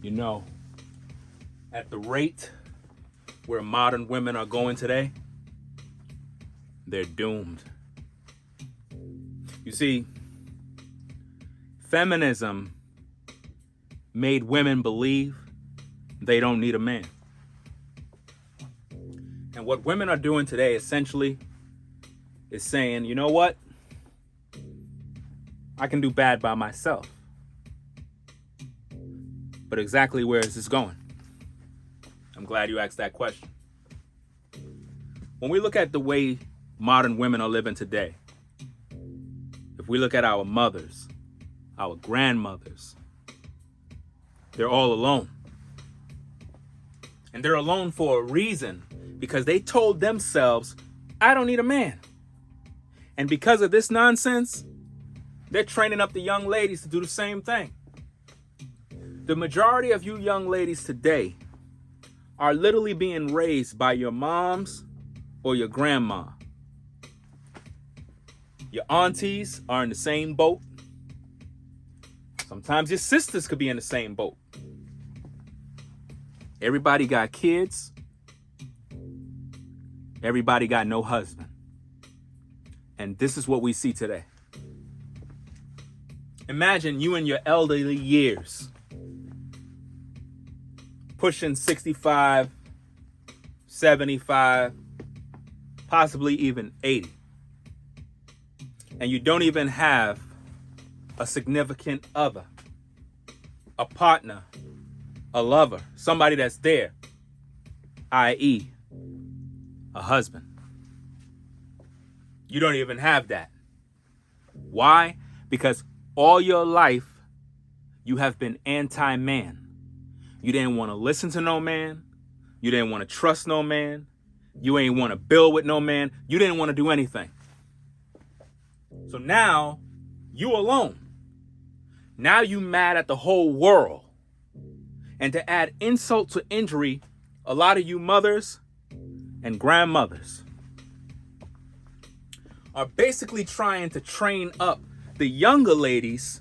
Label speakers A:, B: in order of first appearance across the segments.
A: You know, at the rate where modern women are going today, they're doomed. You see, feminism made women believe they don't need a man. And what women are doing today essentially is saying, you know what? I can do bad by myself. But exactly where is this going? I'm glad you asked that question. When we look at the way modern women are living today, if we look at our mothers, our grandmothers, they're all alone. And they're alone for a reason, because they told themselves, I don't need a man. And because of this nonsense, they're training up the young ladies to do the same thing. The majority of you young ladies today are literally being raised by your moms or your grandma. Your aunties are in the same boat. Sometimes your sisters could be in the same boat. Everybody got kids. Everybody got no husband. And this is what we see today. Imagine you in your elderly years, pushing 65, 75, possibly even 80. And you don't even have a significant other, a partner, a lover, somebody that's there, i.e., a husband. You don't even have that. Why? Because all your life, you have been anti-man. You didn't want to listen to no man. You didn't want to trust no man. You ain't want to build with no man. You didn't want to do anything. So now, you alone. Now you mad at the whole world. And to add insult to injury, a lot of you mothers and grandmothers are basically trying to train up the younger ladies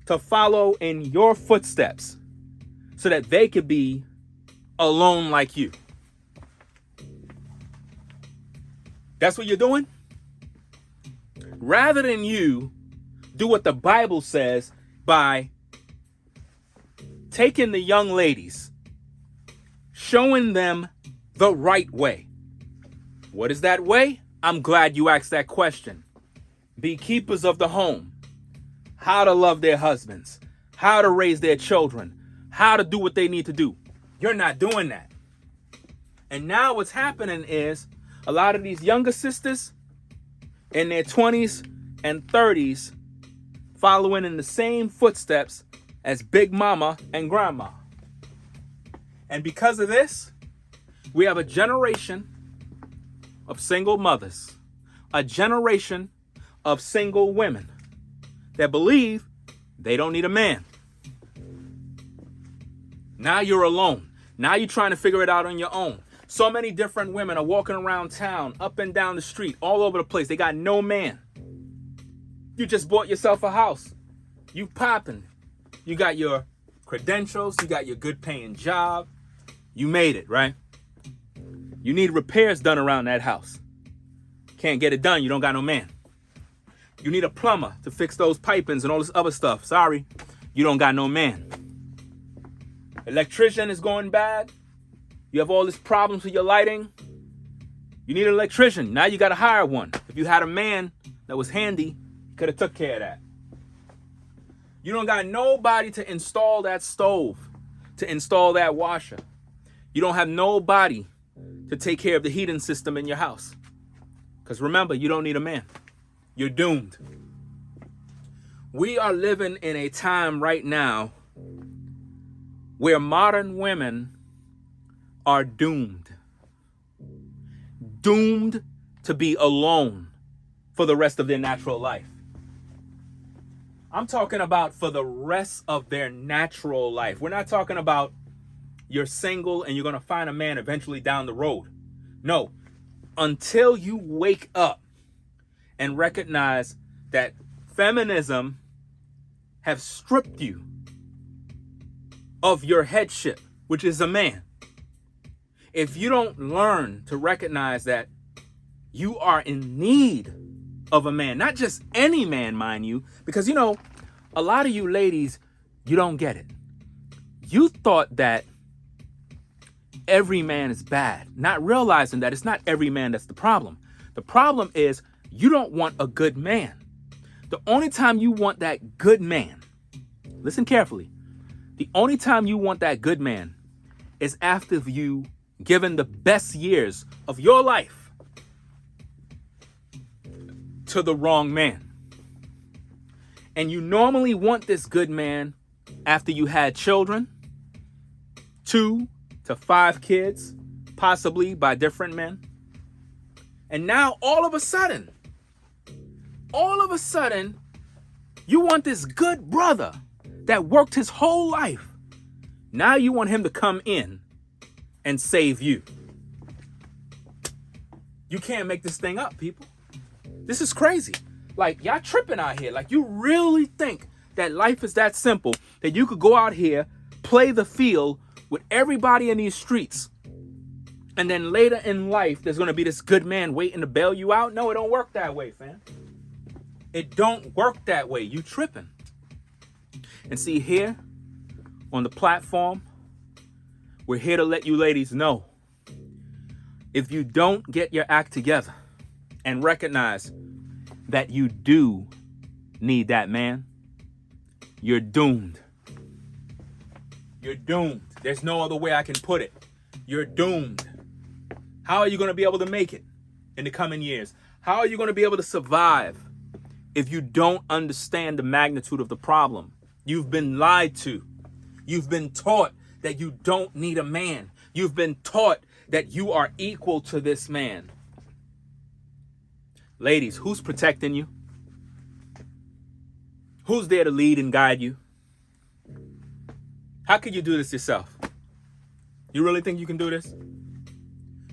A: to follow in your footsteps so that they could be alone like you. That's what you're doing? Rather than you do what the Bible says by taking the young ladies, showing them the right way. What is that way? I'm glad you asked that question. Be keepers of the home. How to love their husbands. How to raise their children. How to do what they need to do. You're not doing that. And now what's happening is a lot of these younger sisters in their 20s and 30s following in the same footsteps as Big Mama and Grandma. And because of this, we have a generation of single mothers, a generation of single women that believe they don't need a man. Now you're alone. Now you're trying to figure it out on your own. So many different women are walking around town, up and down the street, all over the place. They got no man. You just bought yourself a house. You popping. You got your credentials. You got your good paying job. You made it, right? You need repairs done around that house. Can't get it done. You don't got no man. You need a plumber to fix those pipings and all this other stuff. Sorry, you don't got no man. Electrician is going bad. You have all these problems with your lighting. You need an electrician. Now you got to hire one. If you had a man that was handy, he could have took care of that. You don't got nobody to install that stove, to install that washer. You don't have nobody to take care of the heating system in your house. Because remember, you don't need a man. You're doomed. We are living in a time right now where modern women are doomed. Doomed to be alone for the rest of their natural life. I'm talking about for the rest of their natural life. We're not talking about you're single and you're going to find a man eventually down the road. No, until you wake up and recognize that feminism have stripped you of your headship, which is a man, if you don't learn to recognize that you are in need of a man, not just any man, mind you, because, a lot of you ladies, you don't get it. You thought that every man is bad, not realizing that it's not every man that's the problem. The problem is you don't want a good man. The only time you want that good man, listen carefully, the only time you want that good man is after you given the best years of your life to the wrong man. And you normally want this good man after you had children, 2 to 5 kids, possibly by different men. And now all of a sudden, you want this good brother that worked his whole life. Now you want him to come in and save you. You can't make this thing up, people. This is crazy. Like, y'all tripping out here. Like, you really think that life is that simple, that you could go out here, play the field with everybody in these streets, and then later in life, there's going to be this good man waiting to bail you out? No, it don't work that way, fam. It don't work that way. You tripping. And see, here on the platform, we're here to let you ladies know, if you don't get your act together and recognize that you do need that man, you're doomed. You're doomed. There's no other way I can put it. You're doomed. How are you going to be able to make it in the coming years? How are you going to be able to survive if you don't understand the magnitude of the problem? You've been lied to. You've been taught that you don't need a man. You've been taught that you are equal to this man. Ladies, who's protecting you? Who's there to lead and guide you? How can you do this yourself? You really think you can do this?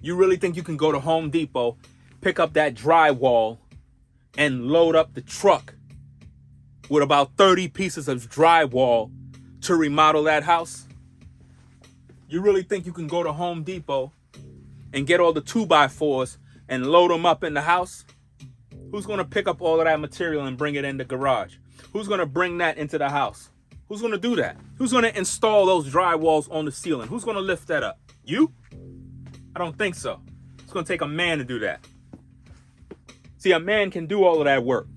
A: You really think you can go to Home Depot, pick up that drywall, and load up the truck with about 30 pieces of drywall to remodel that house? You really think you can go to Home Depot and get all the 2x4s and load them up in the house? Who's going to pick up all of that material and bring it in the garage? Who's going to bring that into the house? Who's going to do that? Who's going to install those drywalls on the ceiling? Who's going to lift that up? You? I don't think so. It's going to take a man to do that. See, a man can do all of that work,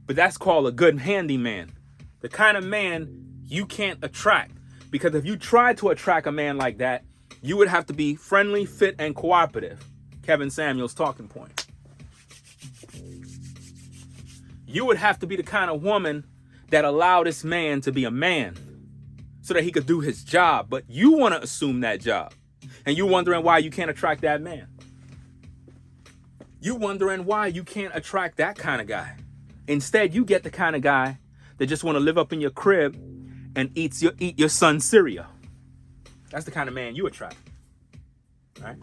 A: but that's called a good handyman. The kind of man you can't attract, because if you tried to attract a man like that, you would have to be friendly, fit, and cooperative. Kevin Samuel's talking point. You would have to be the kind of woman that allowed this man to be a man so that he could do his job. But you want to assume that job. And you wondering why you can't attract that man. You wondering why you can't attract that kind of guy. Instead, you get the kind of guy that just want to live up in your crib and eat your son's cereal. That's the kind of man you attract. Right?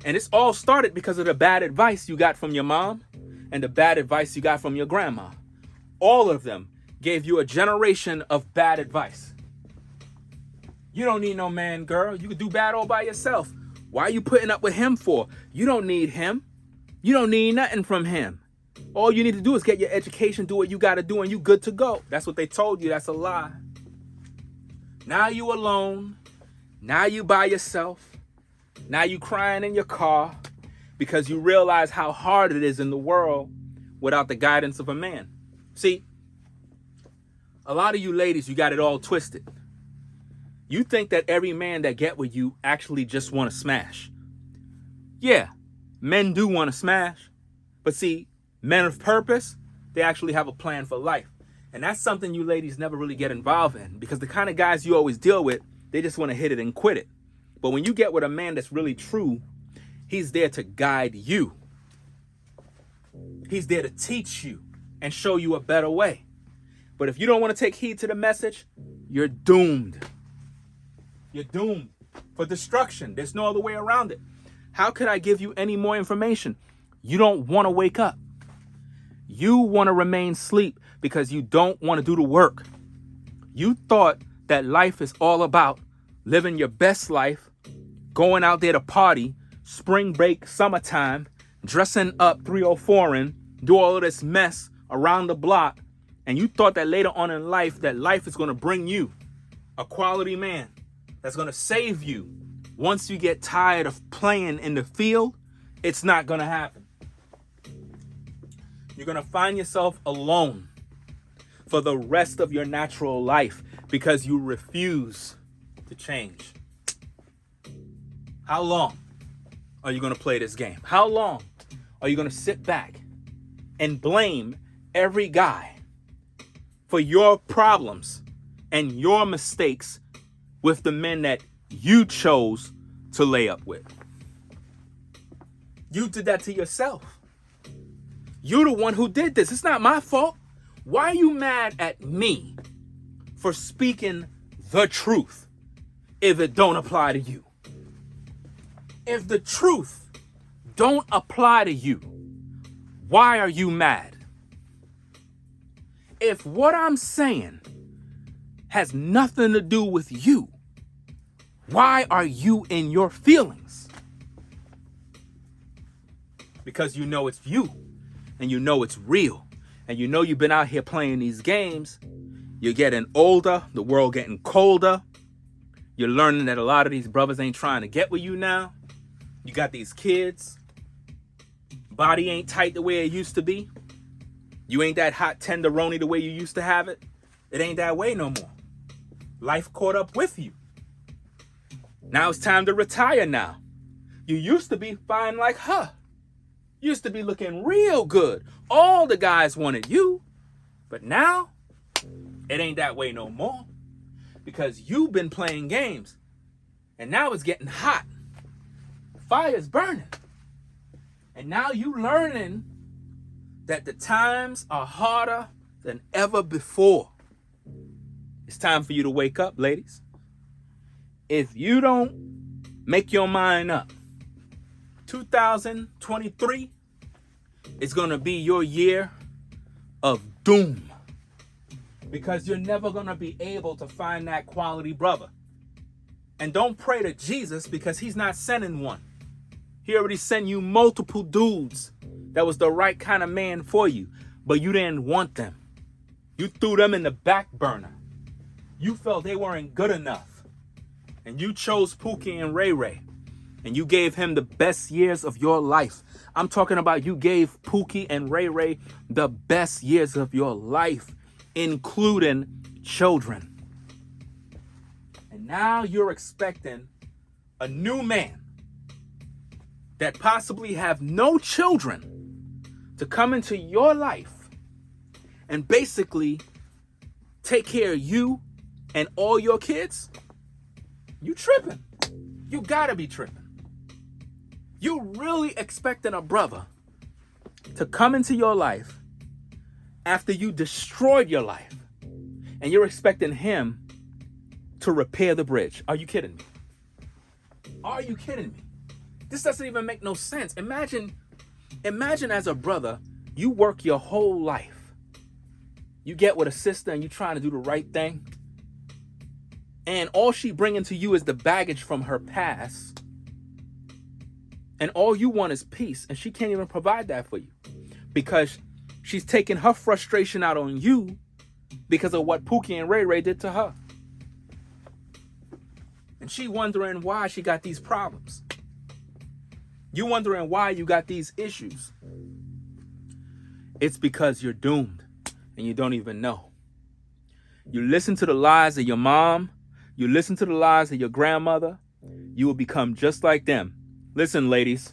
A: And it's all started because of the bad advice you got from your mom and the bad advice you got from your grandma. All of them gave you a generation of bad advice. You don't need no man, girl. You can do bad all by yourself. Why are you putting up with him for? You don't need him. You don't need nothing from him. All you need to do is get your education, do what you got to do, and you good to go. That's what they told you. That's a lie. Now you alone. Now you by yourself. Now you crying in your car because you realize how hard it is in the world without the guidance of a man. See, a lot of you ladies, you got it all twisted. You think that every man that get with you actually just want to smash. Yeah, men do want to smash. But see, men of purpose, they actually have a plan for life. And that's something you ladies never really get involved in, because the kind of guys you always deal with, they just want to hit it and quit it. But when you get with a man that's really true, he's there to guide you. He's there to teach you and show you a better way. But if you don't want to take heed to the message, you're doomed. You're doomed for destruction. There's no other way around it. How could I give you any more information? You don't want to wake up. You want to remain asleep because you don't want to do the work. You thought that life is all about living your best life, going out there to party, spring break, summertime, dressing up 304 and do all of this mess around the block, and you thought that later on in life that life is going to bring you a quality man that's going to save you once you get tired of playing in the field, it's not going to happen. You're going to find yourself alone for the rest of your natural life because you refuse to change. How long are you going to play this game? How long are you going to sit back and blame every guy for your problems and your mistakes with the men that you chose to lay up with? You did that to yourself. You're the one who did this. It's not my fault. Why are you mad at me for speaking the truth if it don't apply to you? If the truth don't apply to you, why are you mad? If what I'm saying has nothing to do with you, why are you in your feelings? Because you know it's you, and you know it's real, and you know you've been out here playing these games. You're getting older, the world getting colder. You're learning that a lot of these brothers ain't trying to get with you now. You got these kids. Body ain't tight the way it used to be. You ain't that hot tenderoni the way you used to have it. It ain't that way no more. Life caught up with you. Now it's time to retire now. You used to be fine like her. You used to be looking real good. All the guys wanted you. But now, it ain't that way no more. Because you've been playing games. And now it's getting hot. Fire's burning. And now you learning that the times are harder than ever before. It's time for you to wake up, ladies. If you don't make your mind up, 2023 is going to be your year of doom. Because you're never going to be able to find that quality brother. And don't pray to Jesus because he's not sending one. He already sent you multiple dudes that was the right kind of man for you, but you didn't want them. You threw them in the back burner. You felt they weren't good enough. And you chose Pookie and Ray Ray. And you gave him the best years of your life. I'm talking about you gave Pookie and Ray Ray the best years of your life, including children. And now you're expecting a new man that possibly have no children to come into your life and basically take care of you and all your kids? You tripping. You gotta be tripping. You really expecting a brother to come into your life after you destroyed your life, and you're expecting him to repair the bridge? Are you kidding me? Are you kidding me? This doesn't even make no sense. Imagine as a brother, you work your whole life. You get with a sister and you're trying to do the right thing. And all she bringing to you is the baggage from her past. And all you want is peace. And she can't even provide that for you. Because she's taking her frustration out on you because of what Pookie and Ray Ray did to her. And she wondering why she got these problems. You wondering why you got these issues. It's because you're doomed and you don't even know. You listen to the lies of your mom. You listen to the lies of your grandmother. You will become just like them. Listen, ladies.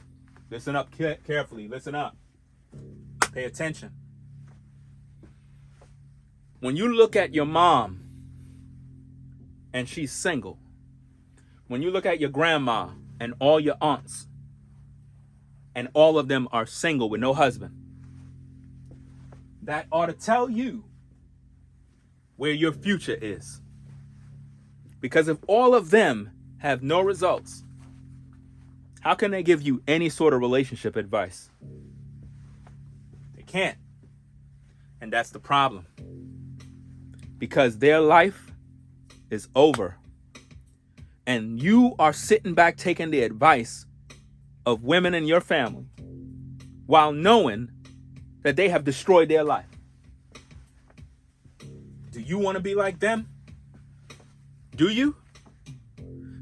A: Listen up carefully. Listen up. Pay attention. When you look at your mom and she's single, when you look at your grandma and all your aunts, and all of them are single with no husband, that ought to tell you where your future is. Because if all of them have no results, how can they give you any sort of relationship advice? They can't. And that's the problem. Because their life is over. And you are sitting back taking the advice of women in your family while knowing that they have destroyed their life. Do you want to be like them? Do you?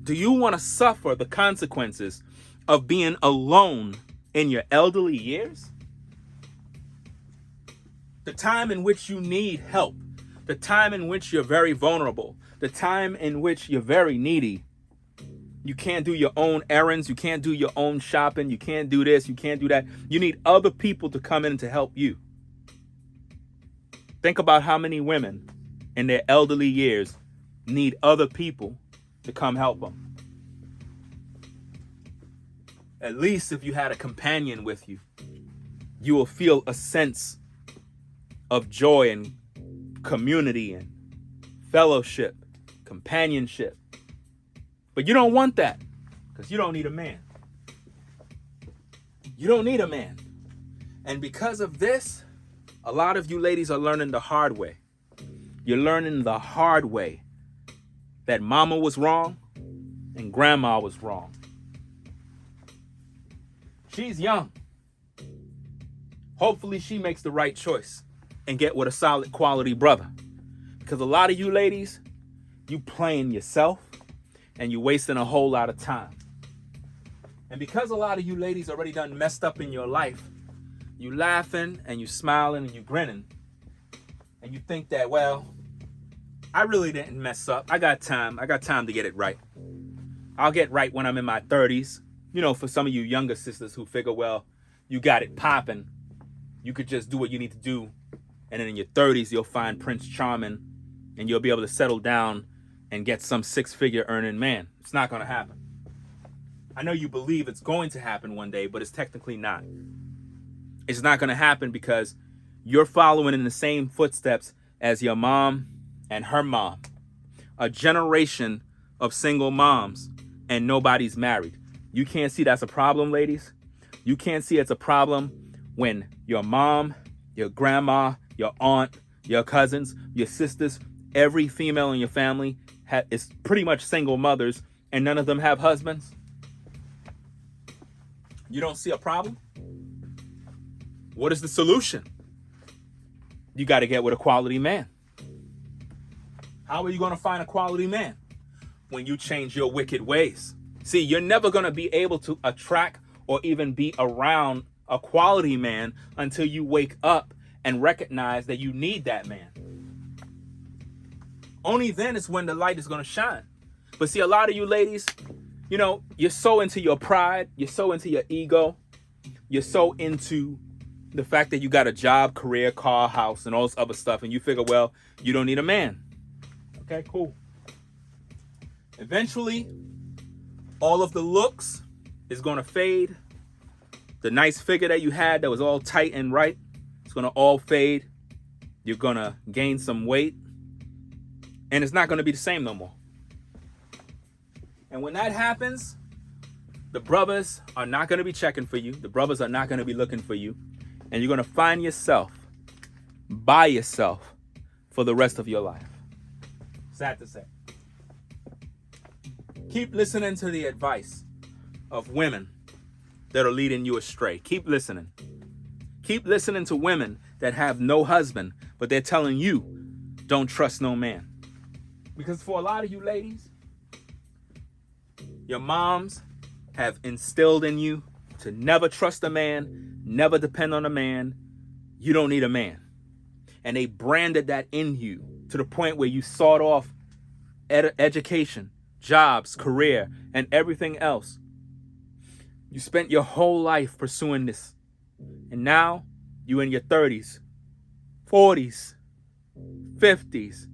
A: Do you want to suffer the consequences of being alone in your elderly years? The time in which you need help, the time in which you're very vulnerable, the time in which you're very needy. You can't do your own errands. You can't do your own shopping. You can't do this. You can't do that. You need other people to come in to help you. Think about how many women in their elderly years need other people to come help them. At least if you had a companion with you, you will feel a sense of joy and community and fellowship, companionship. But you don't want that because you don't need a man. You don't need a man. And because of this, a lot of you ladies are learning the hard way. You're learning the hard way that mama was wrong and grandma was wrong. She's young. Hopefully she makes the right choice and get with a solid quality brother. Because a lot of you ladies, you playing yourself and you wasting a whole lot of time. And because a lot of you ladies already done messed up in your life, you laughing and you smiling and you grinning. And you think that, well, I really didn't mess up. I got time. I got time to get it right. I'll get right when I'm in my 30s. You know, for some of you younger sisters who figure, well, you got it popping. You could just do what you need to do. And then in your 30s, you'll find Prince Charming and you'll be able to settle down and get some six-figure earning man. It's not going to happen. I know you believe it's going to happen one day, but it's technically not. It's not going to happen because you're following in the same footsteps as your mom and her mom. A generation of single moms and nobody's married. You can't see that's a problem, ladies. You can't see it's a problem when your mom, your grandma, your aunt, your cousins, your sisters, every female in your family is pretty much single mothers and none of them have husbands. You don't see a problem? What is the solution? You got to get with a quality man. How are you going to find a quality man? When you change your wicked ways. See, you're never going to be able to attract or even be around a quality man until you wake up and recognize that you need that man. Only then is when the light is going to shine. But see, a lot of you ladies, you know, you're so into your pride. You're so into your ego. You're so into the fact that you got a job, career, car, house, and all this other stuff. And you figure, well, you don't need a man. Okay, cool. Eventually, all of the looks is going to fade. The nice figure that you had that was all tight and right, it's going to all fade. You're going to gain some weight. And it's not going to be the same no more. And when that happens, the brothers are not going to be checking for you. The brothers are not going to be looking for you. And you're going to find yourself by yourself for the rest of your life. Sad to say. Keep listening to the advice of women that are leading you astray. Keep listening. Keep listening to women that have no husband, but they're telling you, don't trust no man. Because for a lot of you ladies, your moms have instilled in you to never trust a man, never depend on a man. You don't need a man. And they branded that in you to the point where you sawed off education, jobs, career, and everything else. You spent your whole life pursuing this. And now you're in your 30s, 40s, 50s,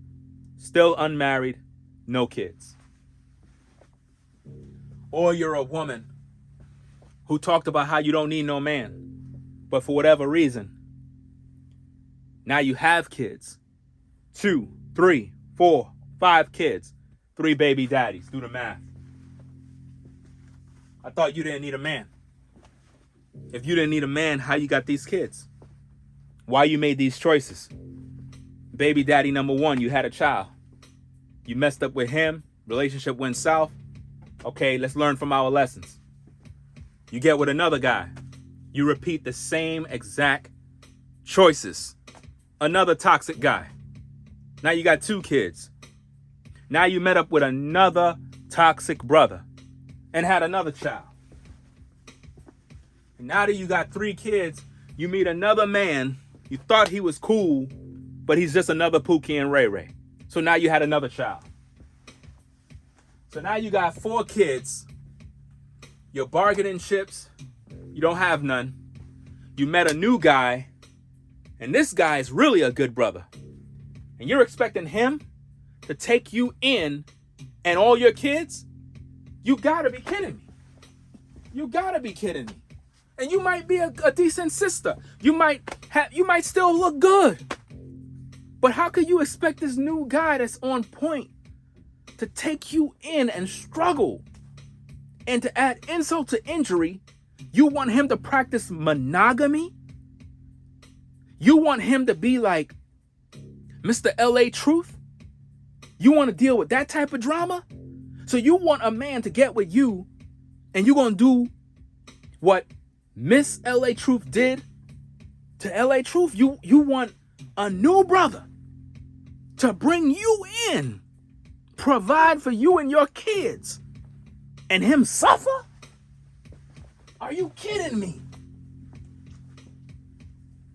A: still unmarried, no kids. Or you're a woman who talked about how you don't need no man, but for whatever reason, now you have kids. 2, 3, 4, 5 kids. 3 baby daddies. Do the math. I thought you didn't need a man. If you didn't need a man, how you got these kids? Why you made these choices? Baby daddy number 1, you had a child. You messed up with him. Relationship went south. Okay, let's learn from our lessons. You get with another guy. You repeat the same exact choices. Another toxic guy. Now you got 2 kids. Now you met up with another toxic brother and had another child. And now that you got 3 kids, you meet another man. You thought he was cool, but he's just another Pookie and Ray Ray. So now you had another child. So now you got 4 kids. You're bargaining chips. You don't have none. You met a new guy, and this guy is really a good brother. And you're expecting him to take you in and all your kids? You gotta be kidding me. You gotta be kidding me. And you might be a decent sister. You might still look good. But how could you expect this new guy that's on point to take you in and struggle? And to add insult to injury, you want him to practice monogamy? You want him to be like Mr. LA Truth? You want to deal with that type of drama? So you want a man to get with you, and you're going to do what Miss LA Truth did to LA Truth? You want a new brother to bring you in, provide for you and your kids, and him suffer? Are you kidding me?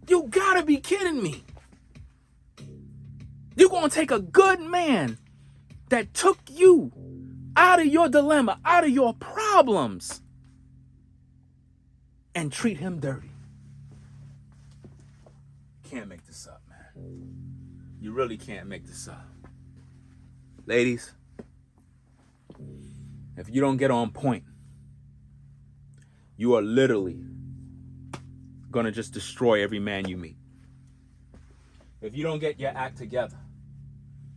A: You gotta be kidding me. You're gonna take a good man that took you out of your dilemma, out of your problems, and treat him dirty. Can't make this up, man. You really can't make this up. Ladies, if you don't get on point, you are literally gonna just destroy every man you meet. If you don't get your act together,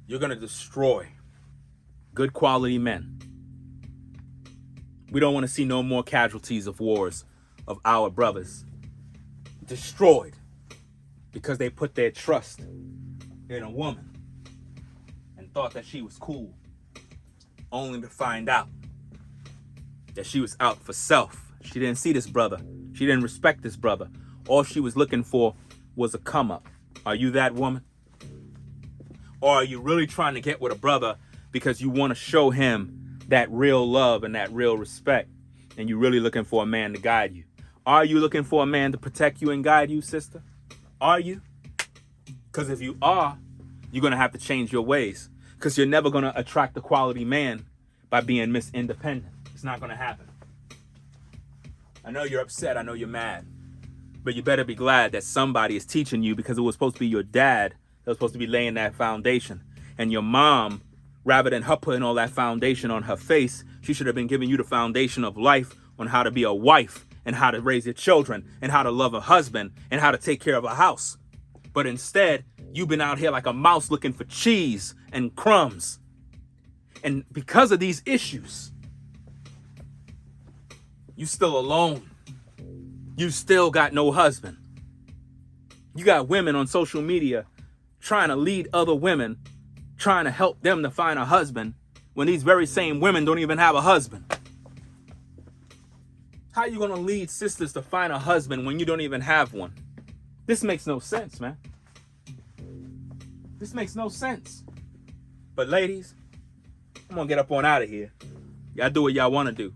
A: you're gonna destroy good quality men. We don't want to see no more casualties of wars of our brothers destroyed because they put their trust in a woman and thought that she was cool, only to find out that she was out for self. She didn't see this brother. She didn't respect this brother. All she was looking for was a come up. Are you that woman? Or are you really trying to get with a brother because you want to show him that real love and that real respect, and you're really looking for a man to guide you? Are you looking for a man to protect you and guide you, sister? Are you? Because if you are, you're going to have to change your ways, because you're never going to attract a quality man by being Miss Independent. It's not going to happen. I know you're upset. I know you're mad. But you better be glad that somebody is teaching you, because it was supposed to be your dad that was supposed to be laying that foundation. And your mom, rather than her putting all that foundation on her face, she should have been giving you the foundation of life on how to be a wife and how to raise your children and how to love a husband and how to take care of a house. But instead, you've been out here like a mouse looking for cheese and crumbs. And because of these issues, you still alone. You still got no husband. You got women on social media trying to lead other women, trying to help them to find a husband, when these very same women don't even have a husband. How are you going to lead sisters to find a husband when you don't even have one? This makes no sense, man. This makes no sense. But ladies, I'm going to get up on out of here. Y'all do what y'all want to do.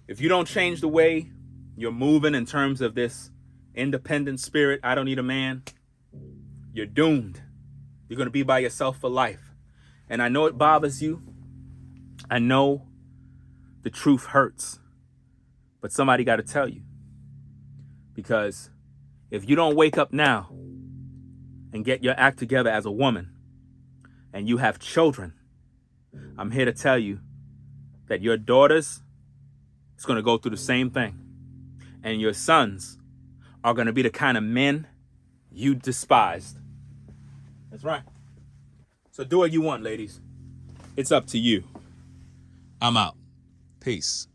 A: If you don't change the way you're moving in terms of this independent spirit, I don't need a man, you're doomed. You're going to be by yourself for life. And I know it bothers you. I know the truth hurts. But somebody got to tell you. Because if you don't wake up now and get your act together as a woman, and you have children, I'm here to tell you that your daughters is going to go through the same thing. And your sons are going to be the kind of men you despised. That's right. So do what you want, ladies. It's up to you. I'm out. Peace.